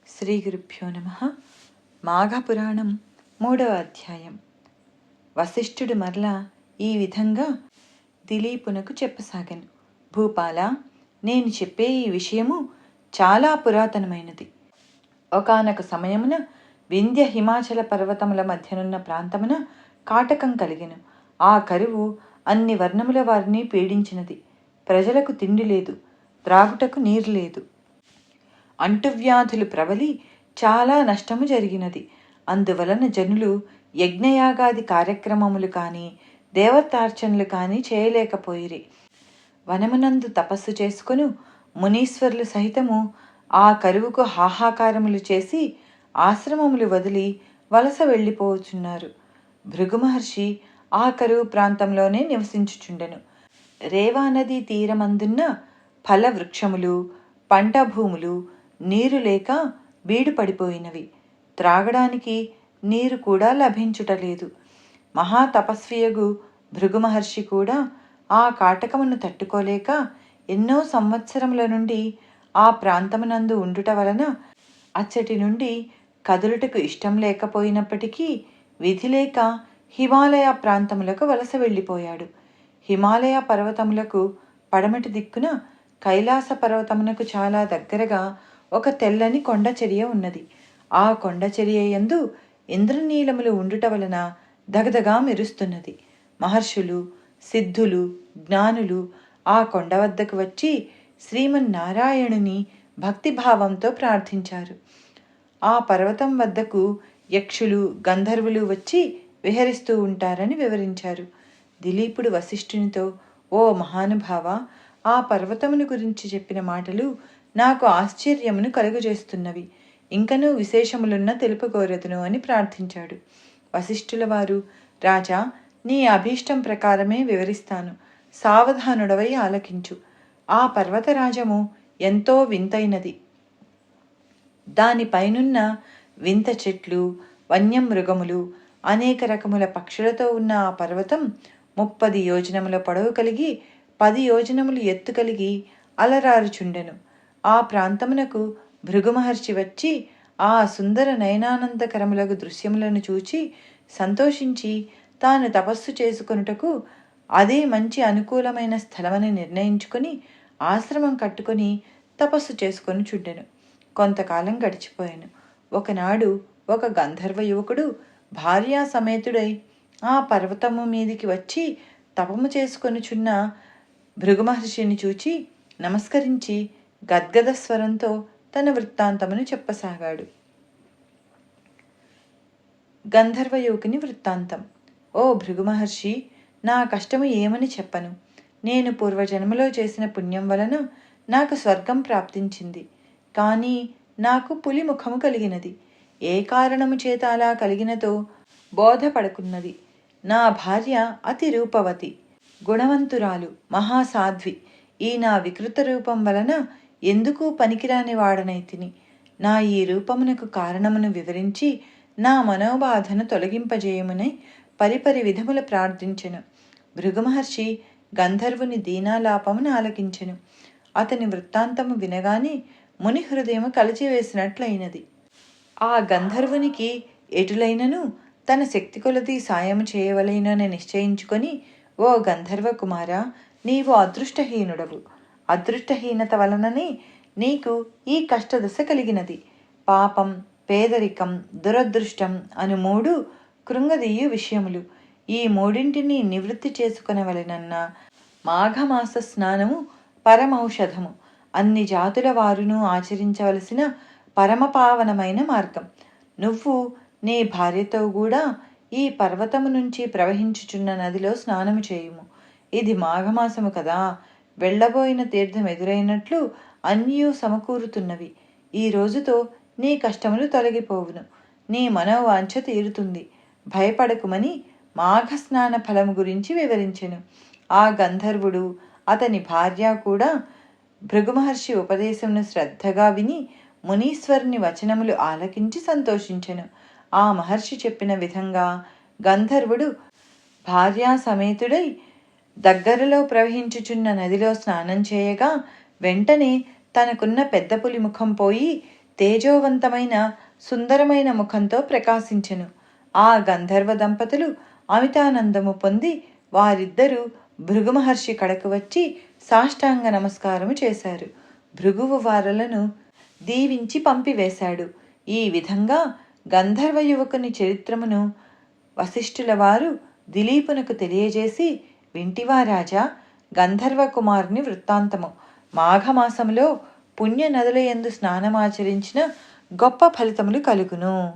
శ్రీ గురుభ్యో నమః. మాఘపురాణం 3వ అధ్యాయం. వశిష్ఠుడు మరలా ఈ విధంగా దిలీపునకు చెప్పసాగను. భూపాల, నేను చెప్పే ఈ విషయము చాలా పురాతనమైనది. ఒకానొక సమయమున వింధ్య హిమాచల పర్వతముల మధ్యనున్న ప్రాంతమున కాటకం కలిగెను. ఆ కరువు అన్ని వర్ణముల వారిని పీడించినది. ప్రజలకు తిండి లేదు, త్రాగుటకు నీరు లేదు. అంటువ్యాధులు ప్రబలి చాలా నష్టము జరిగినది. అందువలన జనులు యజ్ఞయాగాది కార్యక్రమములు కానీ దేవతార్చనలు కానీ చేయలేకపోయిరి. వనమునందు తపస్సు చేసుకొను మునీశ్వరులు సహితము ఆ కరువుకు హాహాకారములు చేసి ఆశ్రమములు వదిలి వలస వెళ్ళిపోవచ్చున్నారు. భృగు మహర్షి ఆ కరువు ప్రాంతంలోనే నివసించుచుండెను. రేవానదీ తీరమందున్న ఫల వృక్షములు, పంట భూములు నీరు లేక బీడు పడిపోయినవి. త్రాగడానికి నీరు కూడా లభించుటలేదు. మహాతపస్వియగు భృగు మహర్షి కూడా ఆ కాటకమును తట్టుకోలేక ఎన్నో సంవత్సరముల నుండి ఆ ప్రాంతమునందు ఉండుట వలన అచ్చటి నుండి కదులుటకు ఇష్టం లేకపోయినప్పటికీ విధి లేక హిమాలయ ప్రాంతములకు వలస వెళ్ళిపోయాడు. హిమాలయ పర్వతములకు పడమటి దిక్కున కైలాస పర్వతమునకు చాలా దగ్గరగా ఒక తెల్లని కొండచర్య ఉన్నది. ఆ కొండచర్య యందు ఇంద్రనీలములు ఉండుట వలన దగదగా మెరుస్తున్నది. మహర్షులు, సిద్ధులు, జ్ఞానులు ఆ కొండ వద్దకు వచ్చి శ్రీమన్నారాయణుని భక్తిభావంతో ప్రార్థించారు. ఆ పర్వతం వద్దకు యక్షులు, గంధర్వులు వచ్చి విహరిస్తూ ఉంటారని వివరించారు. దిలీపుడు వశిష్ఠునితో, ఓ మహానుభావ, ఆ పర్వతమును గురించి చెప్పిన మాటలు నాకు ఆశ్చర్యమును కలుగజేస్తున్నవి. ఇంకనూ విశేషములున్న తెలుపగోరదును అని ప్రార్థించాడు. వశిష్ఠుల వారు, రాజా, నీ అభీష్టం ప్రకారమే వివరిస్తాను, సావధానుడవై ఆలకించు. ఆ పర్వతరాజము ఎంతో వింతైనది. దానిపైనున్న వింత చెట్లు, వన్యమృగములు, అనేక రకముల పక్షులతో ఉన్న ఆ పర్వతం 30 యోజనముల పొడవు కలిగి 10 యోజనములు ఎత్తు కలిగి అలరారుచుండెను. ఆ ప్రాంతమునకు భృగు మహర్షి వచ్చి ఆ సుందర నయనానందకరములగు దృశ్యములను చూచి సంతోషించి తాను తపస్సు చేసుకొనుటకు అదే మంచి అనుకూలమైన స్థలమని నిర్ణయించుకొని ఆశ్రమం కట్టుకొని తపస్సు చేసుకొని చుండెను. కొంతకాలం గడిచిపోయాను. ఒకనాడు ఒక గంధర్వ యువకుడు భార్యా సమేతుడై ఆ పర్వతము మీదికి వచ్చి తపము చేసుకొనుచున్న భృగు మహర్షిని చూచి నమస్కరించి గద్గద స్వరంతో తన వృత్తాంతమును చెప్పసాగాడు. గంధర్వ యువకుని వృత్తాంతం. ఓ భృగు మహర్షి, నా కష్టము ఏమని చెప్పను. నేను పూర్వజన్మలో చేసిన పుణ్యం వలన నాకు స్వర్గం ప్రాప్తించింది. కానీ నాకు పులి ముఖము కలిగినది. ఏ కారణము చేత అలా కలిగినదో బోధపడకున్నది. నా భార్య అతి రూపవతి, గుణవంతురాలు, మహాసాధ్వి. ఈ నా వికృత రూపం వలన ఎందుకు పనికిరాని వాడనైతిని. నా ఈ రూపమునకు కారణమును వివరించి నా మనోబాధను తొలగింపజేయమునై పరిపరి విధముల ప్రార్థించెను. భృగు మహర్షి గంధర్వుని దీనాలాపమును ఆలకించెను. అతని వృత్తాంతము వినగానే ముని హృదయము కలిచివేసినట్లయినది. ఆ గంధర్వునికి ఎటులైనను తన శక్తి కొలది సాయము చేయవలెనని నిశ్చయించుకొని, ఓ గంధర్వ కుమారా, నీవు అదృష్టహీనుడవు. అదృష్టహీనత వలననే నీకు ఈ కష్టదశ కలిగినది. పాపం, పేదరికం, దురదృష్టం అను 3 కృంగదీయు విషయములు. ఈ 3ంటిని నివృత్తి చేసుకొనవలెనన్న మాఘమాస స్నానము పరమౌషధము. అన్ని జాతుల వారును ఆచరించవలసిన పరమపావనమైన మార్గం. నువ్వు నీ భార్యతో కూడా ఈ పర్వతము నుంచి ప్రవహించుచున్న నదిలో స్నానము చేయుము. ఇది మాఘమాసము కదా. వెళ్ళబోయిన తీర్థం ఎదురైనట్లు అన్యూ సమకూరుతున్నవి. ఈ రోజుతో నీ కష్టములు తొలగిపోవును. నీ మనోవాంఛ తీరుతుంది. భయపడకుమని మాఘస్నాన ఫలము గురించి వివరించెను. ఆ గంధర్వుడు, అతని భార్య కూడా భృగు మహర్షి ఉపదేశమును శ్రద్ధగా విని మునీశ్వరుని వచనములు ఆలకించి సంతోషించెను. ఆ మహర్షి చెప్పిన విధంగా గంధర్వుడు భార్యా సమేతుడై దగ్గరలో ప్రవహించుచున్న నదిలో స్నానం చేయగా వెంటనే తనకున్న పెద్ద పులి ముఖం పోయి తేజోవంతమైన సుందరమైన ముఖంతో ప్రకాశించెను. ఆ గంధర్వ దంపతులు అమితానందము పొంది వారిద్దరూ భృగు మహర్షి కడకు వచ్చి సాష్టాంగ నమస్కారము చేశారు. భృగువు వారలను దీవించి పంపివేశాడు. ఈ విధంగా గంధర్వ యువకుని చరిత్రమును వశిష్ఠుల వారు దిలీపునకు తెలియజేసి, వింటివా రాజా, గంధర్వ కుమారుని వృత్తాంతము. మాఘమాసములో పుణ్య నదుల యందు స్నానమాచరించిన గొప్ప ఫలితములు కలుగును.